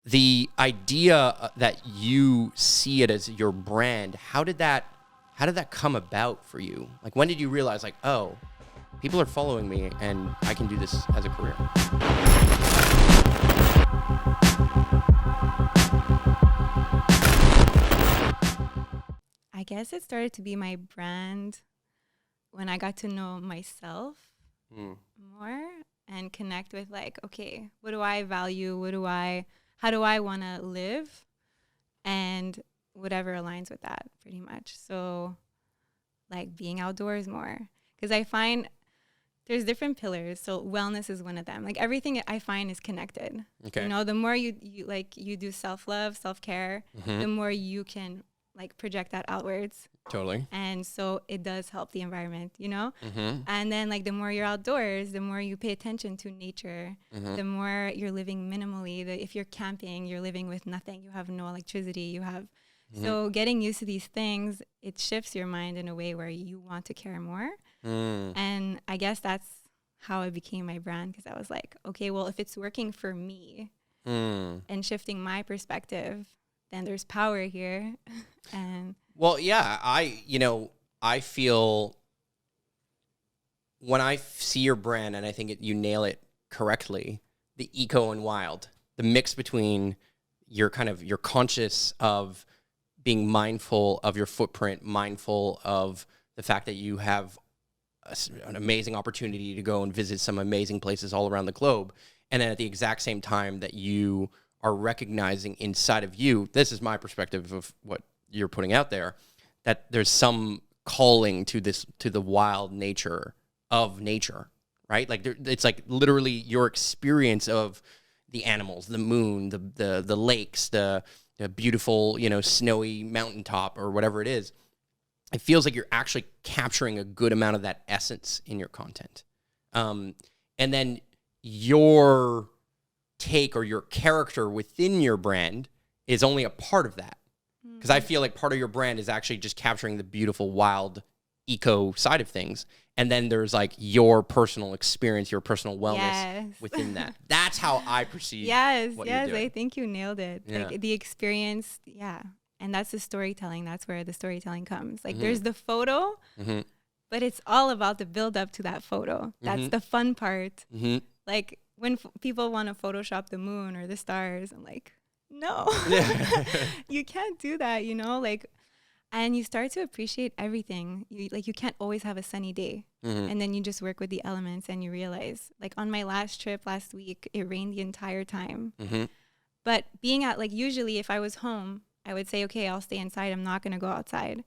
the idea that you see it as your brand, how did that come about for you? Like, when did you realize, like, oh, people are following me and I can do this as a career? I guess it started to be my brand when I got to know myself more and connect with, like, okay, what do I value? How do I want to live? And whatever aligns with that, pretty much. So, like, being outdoors more. Because I find there's different pillars. So wellness is one of them. Like, everything I find is connected. Okay. You know, the more you do self-love, self-care, the more you can, like, project that outwards. Totally. And so it does help the environment, you know? And then, like, the more you're outdoors, the more you pay attention to nature, the more you're living minimally. If you're camping, you're living with nothing. You have no electricity. You have... So getting used to these things, it shifts your mind in a way where you want to care more. And I guess that's how it became my brand, because I was like, okay, well, if it's working for me and shifting my perspective, then there's power here. And well, yeah, I feel when I see your brand, and I think you nail it correctly, the eco and wild, the mix between your conscious of being mindful of your footprint, mindful of the fact that you have an amazing opportunity to go and visit some amazing places all around the globe. And then at the exact same time that you are recognizing inside of you, this is my perspective of what you're putting out there, that there's some calling to the wild nature of nature, right? Like, it's like literally your experience of the animals, the moon, the lakes, the beautiful, snowy mountaintop or whatever it is. It feels like you're actually capturing a good amount of that essence in your content. And then your take or your character within your brand is only a part of that. Because I feel like part of your brand is actually just capturing the beautiful, wild, eco side of things. And then there's, like, your personal experience, your personal wellness within that. That's how I perceive what you're doing. I think you nailed it. Yeah. Like, the experience, and that's the storytelling. That's where the storytelling comes. Like, there's the photo, but it's all about the build up to that photo. That's the fun part. Like, when people want to Photoshop the moon or the stars, I'm like, no, you can't do that, like, and you start to appreciate everything. You can't always have a sunny day. And then you just work with the elements and you realize, like, on my last trip last week, it rained the entire time. But being out, like, usually if I was home, I would say, okay, I'll stay inside. I'm not going to go outside.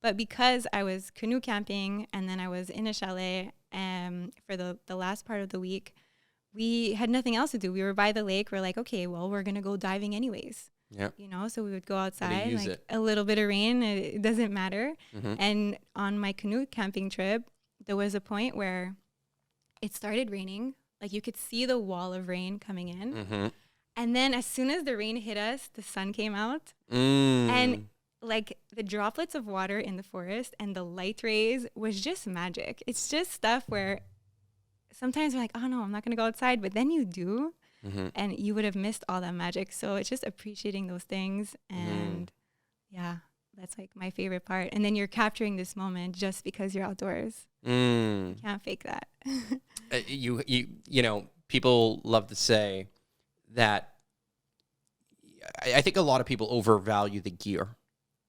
But because I was canoe camping and then I was in a chalet for the last part of the week, we had nothing else to do. We were by the lake. We're like, okay, well, we're going to go diving anyways. Yeah. So we would go outside, like, a little bit of rain, it doesn't matter. And on my canoe camping trip, there was a point where it started raining. Like, you could see the wall of rain coming in. And then as soon as the rain hit us, the sun came out. And, like, the droplets of water in the forest and the light rays was just magic. It's just stuff where sometimes we're like, oh no, I'm not going to go outside. But then you do. And you would have missed all that magic. So it's just appreciating those things. And that's, like, my favorite part. And then you're capturing this moment just because you're outdoors. You can't fake that. People love to say that I think a lot of people overvalue the gear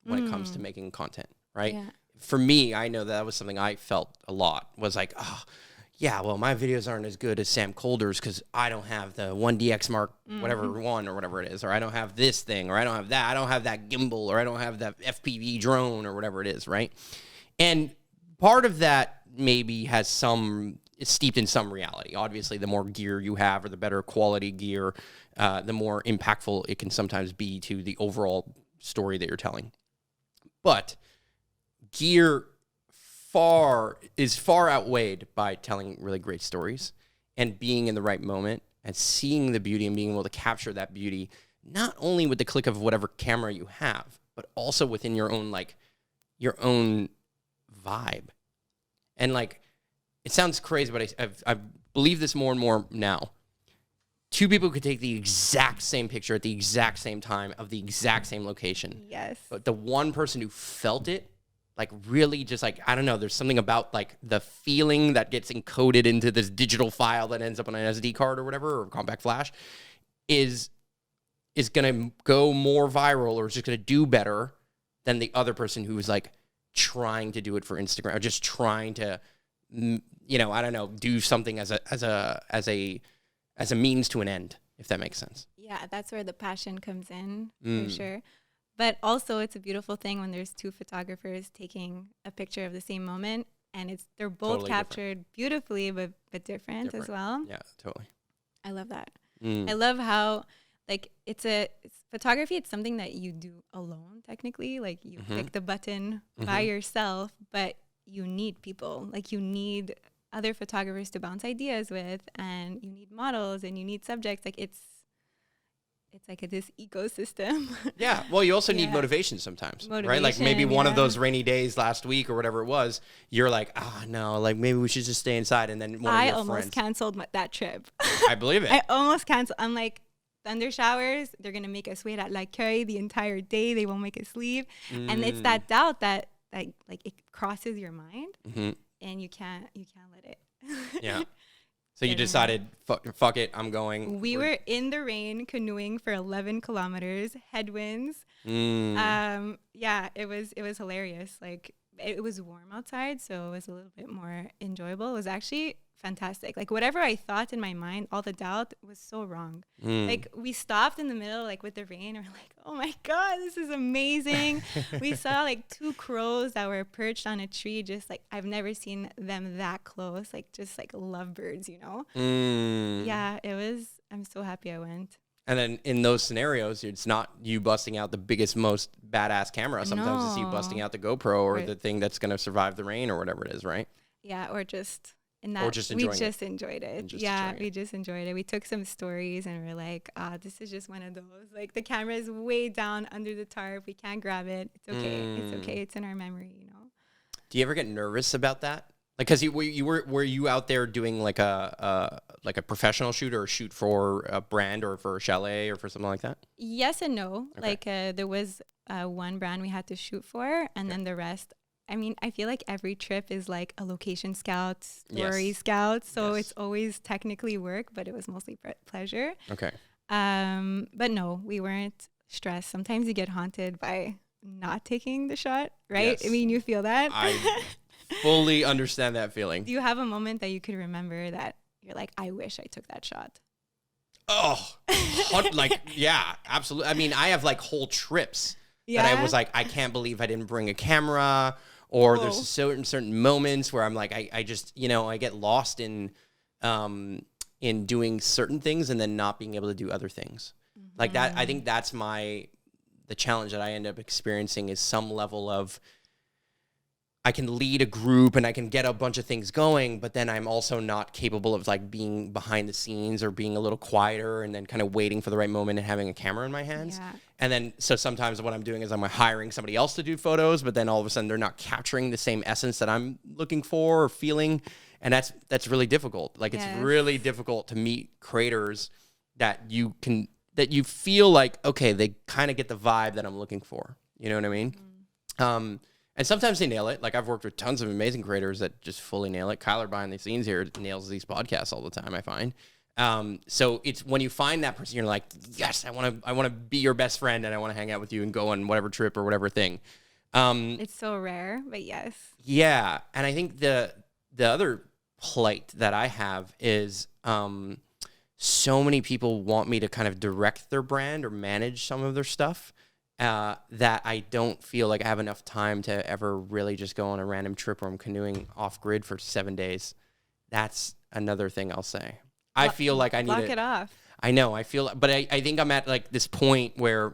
when it comes to making content, right? Yeah. For me, I know that was something I felt a lot, was like, oh, yeah, well, my videos aren't as good as Sam Colder's because I don't have the 1DX Mark whatever one or whatever it is, or I don't have this thing, or I don't have that. I don't have that gimbal, or I don't have that FPV drone or whatever it is, right? And part of that maybe is steeped in some reality. Obviously, the more gear you have or the better quality gear, the more impactful it can sometimes be to the overall story that you're telling. But gear is far outweighed by telling really great stories and being in the right moment and seeing the beauty and being able to capture that beauty, not only with the click of whatever camera you have, but also within your own vibe. And, like, it sounds crazy, but I believe this more and more now. two people could take the exact same picture at the exact same time of the exact same location. Yes. But the one person who felt it, like really just like, I don't know, there's something about like the feeling that gets encoded into this digital file that ends up on an SD card or whatever, or compact flash, is going to go more viral or is just going to do better than the other person who was like trying to do it for Instagram or just trying to, you know, I don't know, do something as a means to an end, if that makes sense. Yeah, that's where the passion comes in, for sure. But also, it's a beautiful thing when there's two photographers taking a picture of the same moment, and they're both Totally captured beautifully, but different as well. Yeah, totally. I love that. I love how, like, it's photography. It's something that you do alone, technically. Like, you click the button by yourself, but you need people. Like, you need other photographers to bounce ideas with, and you need models, and you need subjects. Like, it's like this ecosystem. Yeah. Well, you also need motivation sometimes, right? Like maybe one of those rainy days last week or whatever it was, you're like, no, like maybe we should just stay inside. And then one of your almost canceled that trip. I believe it. I almost canceled. I'm like, thunder showers, they're going to make us wait at La Cueille the entire day. They won't make us leave. And it's that doubt that like it crosses your mind and you can't let it. Yeah. So you decided, fuck it, I'm going. We were in the rain canoeing for 11 kilometers, headwinds. Yeah, it was hilarious. Like, it was warm outside, so it was a little bit more enjoyable. It was actually fantastic. Like, whatever I thought in my mind, all the doubt was so wrong. Like, we stopped in the middle, like, with the rain. We're like, oh my God, this is amazing. We saw like 2 crows that were perched on a tree. Just like, I've never seen them that close. Like, just like lovebirds, you know? Yeah, I'm so happy I went. And then in those scenarios, it's not you busting out the biggest, most badass camera. Sometimes it's you busting out the GoPro or the thing that's going to survive the rain or whatever it is, right? Yeah, or just... we just enjoyed it. We just enjoyed it. We took some stories and we're like, this is just one of those. Like, the camera is way down under the tarp. We can't grab it. It's okay. It's okay. It's in our memory, you know? Do you ever get nervous about that? Like, because were you out there doing like a professional shoot or a shoot for a brand or for a chalet or for something like that? Yes and no. Okay. Like, there was one brand we had to shoot for, and then the rest. I mean, I feel like every trip is like a location scout, story scout. So it's always technically work, but it was mostly pleasure. Okay. But no, we weren't stressed. Sometimes you get haunted by not taking the shot, right? Yes. I mean, you feel that. I fully understand that feeling. Do you have a moment that you could remember that you're like, I wish I took that shot? Oh, like, yeah, absolutely. I mean, I have like whole trips that I was like, I can't believe I didn't bring a camera. Or there's certain moments where I'm like, I just, you know, I get lost in doing certain things and then not being able to do other things. Like that, I think that's the challenge that I end up experiencing is some level of, I can lead a group and I can get a bunch of things going, but then I'm also not capable of like being behind the scenes or being a little quieter and then kind of waiting for the right moment and having a camera in my hands. Yeah. And then, so sometimes what I'm doing is I'm hiring somebody else to do photos, but then all of a sudden they're not capturing the same essence that I'm looking for or feeling. And that's really difficult. Like, it's really difficult to meet creators that you feel like, okay, they kind of get the vibe that I'm looking for. You know what I mean? And sometimes they nail it. Like, I've worked with tons of amazing creators that just fully nail it. Kyler behind the scenes here nails these podcasts all the time, I find. So it's when you find that person, you're like, yes, I want to be your best friend and I want to hang out with you and go on whatever trip or whatever thing. It's so rare, but yes. Yeah. And I think the other plight that I have is so many people want me to kind of direct their brand or manage some of their stuff. That I don't feel like I have enough time to ever really just go on a random trip where I'm canoeing off grid for 7 days. That's another thing I'll say. I feel like I need to block it off. I know. I feel, but I think I'm at like this point where,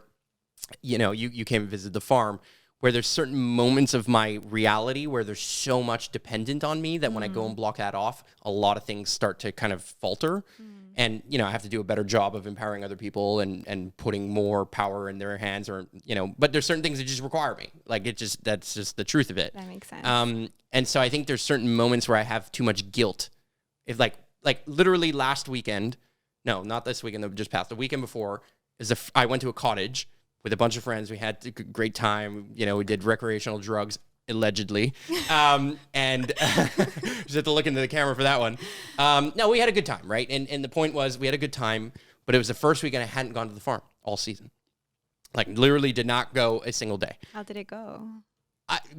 you know, you came and visited the farm, where there's certain moments of my reality where there's so much dependent on me that when I go and block that off, a lot of things start to kind of falter. And, you know, I have to do a better job of empowering other people and putting more power in their hands, or, you know, but there's certain things that just require me. Like, that's just the truth of it. That makes sense. And so I think there's certain moments where I have too much guilt. If like literally last weekend, No, not this weekend that just passed. The weekend before I went to a cottage with a bunch of friends. We had a great time. You know, we did recreational drugs, allegedly. And just have to look into the camera for that one. No, we had a good time, right? And the point was we had a good time, but it was the first weekend I hadn't gone to the farm all season. Like, literally did not go a single day. How did it go?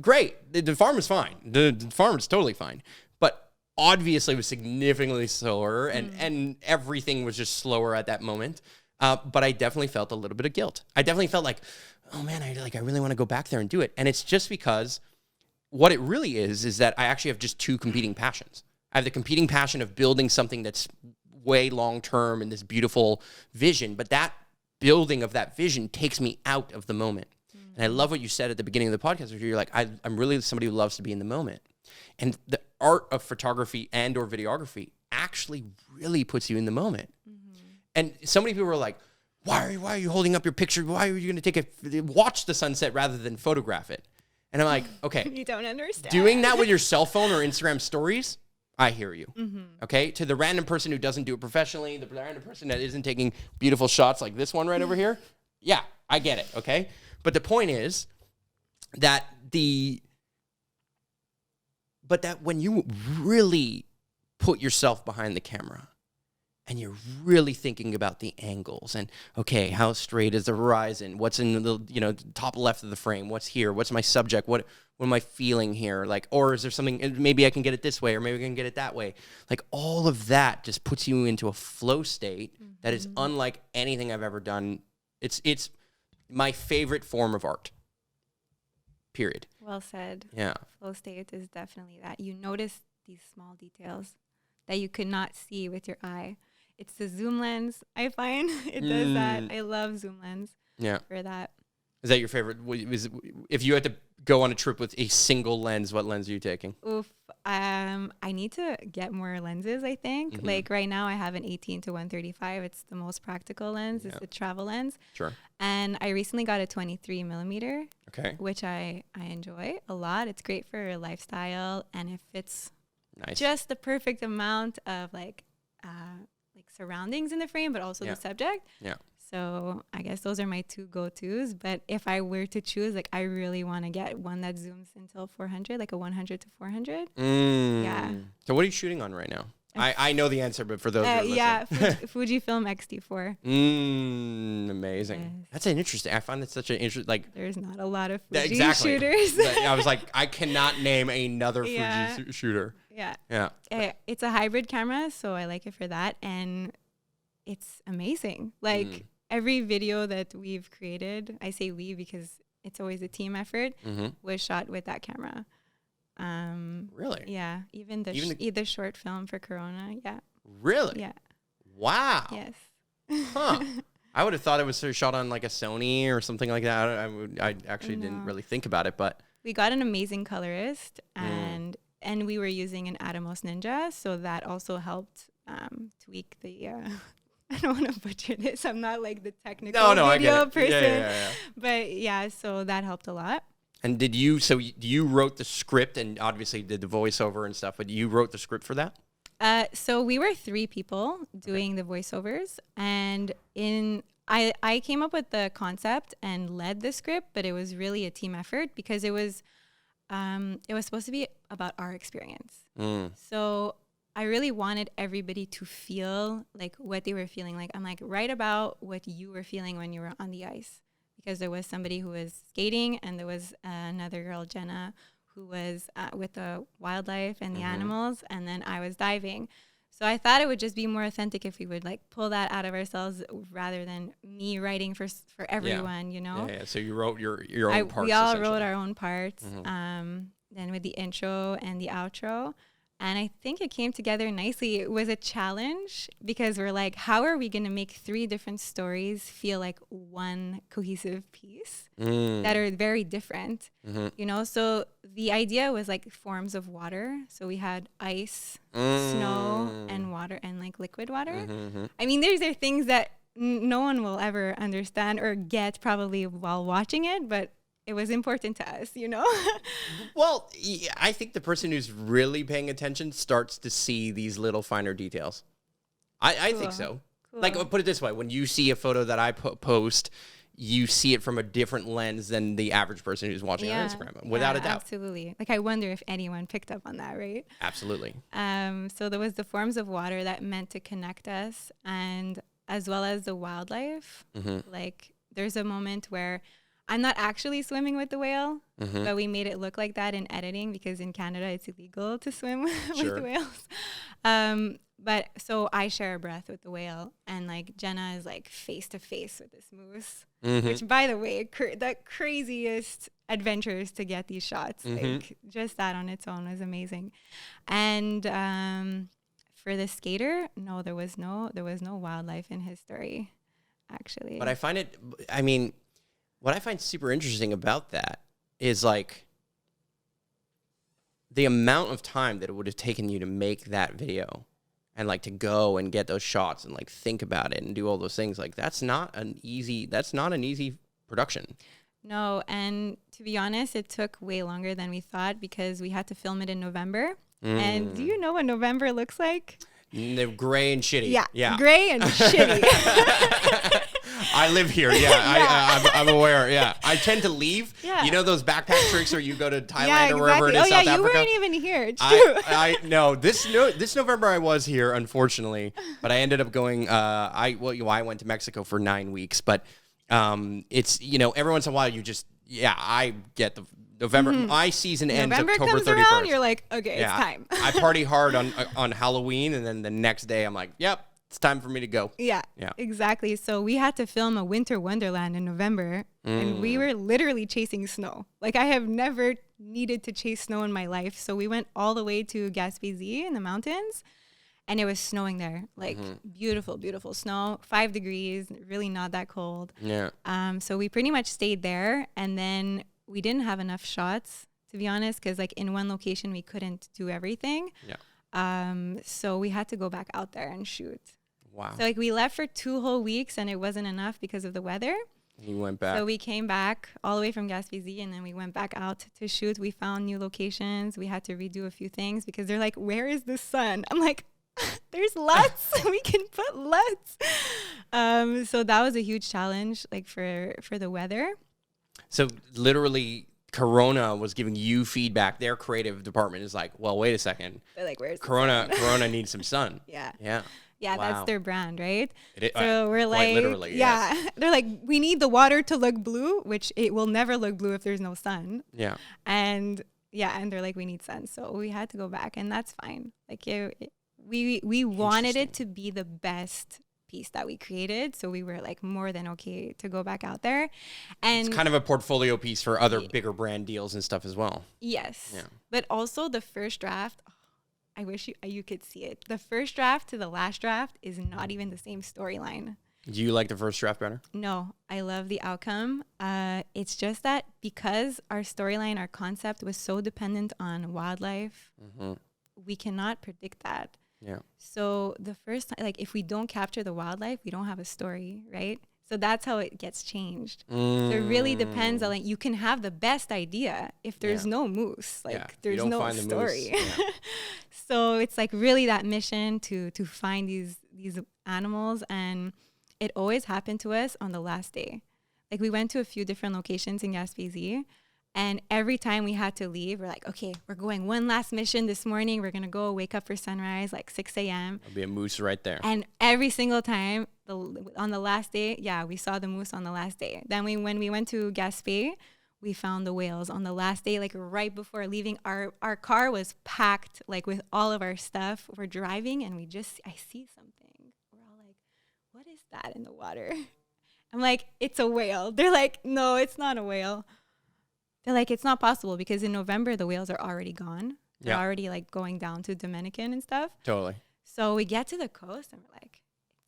Great. The farm is fine. The farm is totally fine. But obviously it was significantly slower, and everything was just slower at that moment. But I definitely felt a little bit of guilt. I definitely felt like, oh man, I really want to go back there and do it. And it's just because what it really is that I actually have just two competing passions. I have the competing passion of building something that's way long-term and this beautiful vision, but that building of that vision takes me out of the moment. And I love what you said at the beginning of the podcast, where you're like, I'm really somebody who loves to be in the moment. And the art of photography and or videography actually really puts you in the moment. And so many people were like, why are you holding up your picture? Why are you going to watch the sunset rather than photograph it? And I'm like, okay. You don't understand. Doing that with your cell phone or Instagram stories, I hear you. Okay? To the random person who doesn't do it professionally, the random person that isn't taking beautiful shots like this one right over here, yeah, I get it, okay? But the point is that when you really put yourself behind the camera and you're really thinking about the angles and, okay, how straight is the horizon? What's in the top left of the frame? What's here? What's my subject? What am I feeling here? Like, or is there something, maybe I can get it this way, or maybe I can get it that way. Like, all of that just puts you into a flow state that is unlike anything I've ever done. It's my favorite form of art. Period. Well said. Yeah. Flow state is definitely that. You notice these small details that you could not see with your eye. It's the zoom lens, I find. It does that. I love zoom lens for that. Is that your favorite? If you had to go on a trip with a single lens, what lens are you taking? Oof. I need to get more lenses, I think. Like right now I have an 18 to 135. It's the most practical lens. It's a travel lens. Sure. And I recently got a 23 millimeter. Okay. Which I enjoy a lot. It's great for lifestyle, and it fits nice. Just the perfect amount of like surroundings in the frame, but also the subject. Yeah. So I guess those are my two go-tos. But if I were to choose, like, I really want to get one that zooms until 400, like a 100 to 400. Yeah. So what are you shooting on right now? I know the answer, but for those who are listening. Yeah, Fujifilm X-T4. Amazing. Yes. That's an interesting. I find that such an interesting. Like, there's not a lot of Fuji shooters. I was like, I cannot name another Fuji shooter. Yeah. Yeah. It's a hybrid camera, so I like it for that, and it's amazing. Like every video that we've created, I say we because it's always a team effort, was shot with that camera. Really? Yeah. Even the short film for Corona. Yeah. Really? Yeah. Wow. Yes. Huh. I would have thought it was sort of shot on like a Sony or something like that. I actually didn't really think about it, but we got an amazing colorist, and we were using an Atomos Ninja, so that also helped tweak the. I don't want to butcher this. I'm not like the technical video person, yeah. But yeah, so that helped a lot. And you wrote the script and obviously did the voiceover and stuff, but you wrote the script for that? So we were 3 people doing the voiceovers, and I came up with the concept and led the script, but it was really a team effort because it was supposed to be about our experience. So I really wanted everybody to feel like what they were feeling. Like, I'm like, write about what you were feeling when you were on the ice. Because there was somebody who was skating, and there was another girl, Jenna, who was with the wildlife and the animals, and then I was diving. So I thought it would just be more authentic if we would like pull that out of ourselves rather than me writing for everyone, you know? Yeah. So you wrote your own parts. We all wrote our own parts. Then with the intro and the outro. And I think it came together nicely. It was a challenge because we're like, how are we going to make 3 different stories feel like one cohesive piece that are very different, you know? So the idea was like forms of water. So we had ice, snow, and water, and like liquid water. I mean, these are things that no one will ever understand or get probably while watching it, but it was important to us, you know? Well, I think the person who's really paying attention starts to see these little finer details. I think so. Cool. Like, put it this way. When you see a photo that I post, you see it from a different lens than the average person who's watching on Instagram, without a doubt. Absolutely. Like, I wonder if anyone picked up on that, right? Absolutely. So there was the forms of water that meant to connect us, and as well as the wildlife. Like, there's a moment where I'm not actually swimming with the whale, but we made it look like that in editing because in Canada it's illegal to swim with whales. But so I share a breath with the whale, and like Jenna is like face to face with this moose, which, by the way, the craziest adventures to get these shots. Like, just that on its own was amazing. And for the skater, no, there was no wildlife in his story, actually. But what I find super interesting about that is like the amount of time that it would have taken you to make that video and like to go and get those shots and like think about it and do all those things. Like, that's not an easy production. No. And to be honest, it took way longer than we thought because we had to film it in November. And do you know what November looks like? They're gray and shitty. Yeah. Gray and shitty. I live here. I'm aware. Yeah. I tend to leave. Yeah. You know those backpack trips where you go to Thailand or wherever it is, South Africa? You weren't even here. It's true. No, this November I was here, unfortunately, but I ended up going, I went to Mexico for 9 weeks, but it's, every once in a while I get the November. My season ends November October comes 31st. Around, you're like, okay, it's time. I party hard on Halloween, and then the next day I'm like, yep, it's time for me to go. Yeah, exactly. So we had to film a winter wonderland in November, and we were literally chasing snow. Like, I have never needed to chase snow in my life. So we went all the way to Gaspésie in the mountains, and it was snowing there. Like, beautiful, beautiful snow, 5 degrees, really not that cold. Yeah. So we pretty much stayed there, and then we didn't have enough shots, to be honest, because like in one location we couldn't do everything. Yeah. So we had to go back out there and shoot. Wow. So like we left for 2 whole weeks and it wasn't enough because of the weather. We went back. So we came back all the way from Gaspésie, and then we went back out to shoot. We found new locations. We had to redo a few things because they're like, "Where is the sun?" I'm like, "There's LUTs. We can put LUTs." So that was a huge challenge, like for the weather. So literally, Corona was giving you feedback. Their creative department is like, well, wait a second. They're like, where's Corona? Corona needs some sun. Yeah. Yeah. Yeah, wow. That's their brand, right? So we're like, literally, yeah. Yes. They're like, we need the water to look blue, which it will never look blue if there's no sun. Yeah. And they're like, we need sun. So we had to go back, and that's fine. Like, we wanted it to be the best piece that we created, so we were like more than okay to go back out there. And it's kind of a portfolio piece for other bigger brand deals and stuff as well. Yes. Yeah. But also the first draft, I wish you could see it. The first draft to the last draft is not even the same storyline. Do you like the first draft better? No, I love the outcome. It's just that because our storyline, our concept was so dependent on wildlife, we cannot predict that. Yeah. So the first time, like, if we don't capture the wildlife, we don't have a story, right? So that's how it gets changed. So it really depends on, like, you can have the best idea if there's no moose, like there's no story. So it's like really that mission to find these animals, and it always happened to us on the last day. Like, we went to a few different locations in Gaspésie, and every time we had to leave, we're like, okay, we're going one last mission this morning. We're going to go wake up for sunrise, like 6 a.m. There'll be a moose right there. And every single time on the last day, we saw the moose on the last day. Then when we went to Gaspé, we found the whales on the last day, like right before leaving. Our car was packed, like with all of our stuff. We're driving, and I see something. We're all like, what is that in the water? I'm like, it's a whale. They're like, no, it's not a whale. They're like, it's not possible because in November, the whales are already gone. They're already like going down to Dominican and stuff. Totally. So we get to the coast and we're like,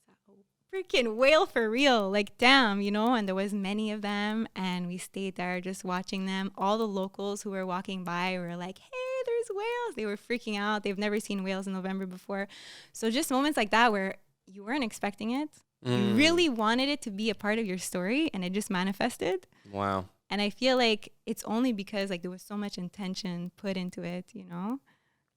it's a freaking whale for real. Like, damn, and there was many of them, and we stayed there just watching them. All the locals who were walking by were like, hey, there's whales. They were freaking out. They've never seen whales in November before. So just moments like that where you weren't expecting it. You really wanted it to be a part of your story, and it just manifested. Wow. And I feel like it's only because like there was so much intention put into it,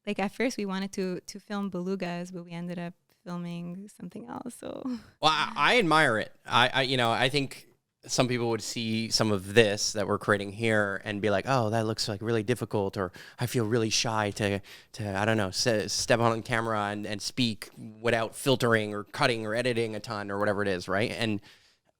Like at first we wanted to film belugas, but we ended up filming something else. So, well, I admire it. I think some people would see some of this that we're creating here and be like, oh, that looks like really difficult, or I feel really shy to I don't know, step on camera and speak without filtering or cutting or editing a ton or whatever it is, right? And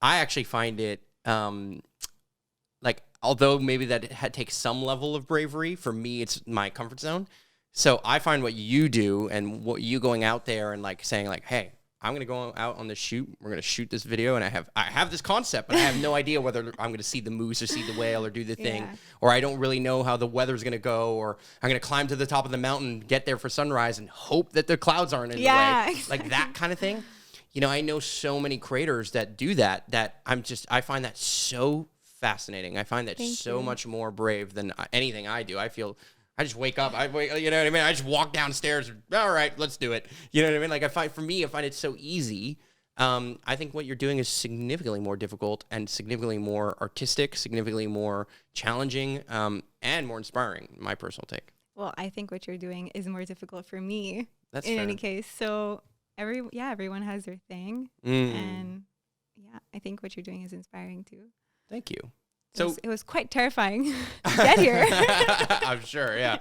I actually find it, like, although maybe that takes some level of bravery, for me, it's my comfort zone. So I find what you do and what you going out there and like saying like, hey, I'm going to go out on this shoot. We're going to shoot this video, and I have this concept, but I have no idea whether I'm going to see the moose or see the whale or do the thing, or I don't really know how the weather's going to go, or I'm going to climb to the top of the mountain, get there for sunrise, and hope that the clouds aren't in the way. Exactly. Like that kind of thing. You know, I know so many creators that do that I find that so fascinating. I find that so much more brave than anything I do. I feel I just wake up. You know what I mean? I just walk downstairs. All right, let's do it. You know what I mean? Like I find it so easy. I think what you're doing is significantly more difficult and significantly more artistic, significantly more challenging, and more inspiring. My personal take. Well, I think what you're doing is more difficult for me. That's in fair. any case. So everyone has their thing, and I think what you're doing is inspiring too. Thank you. So it was quite terrifying to get here. I'm sure, yeah.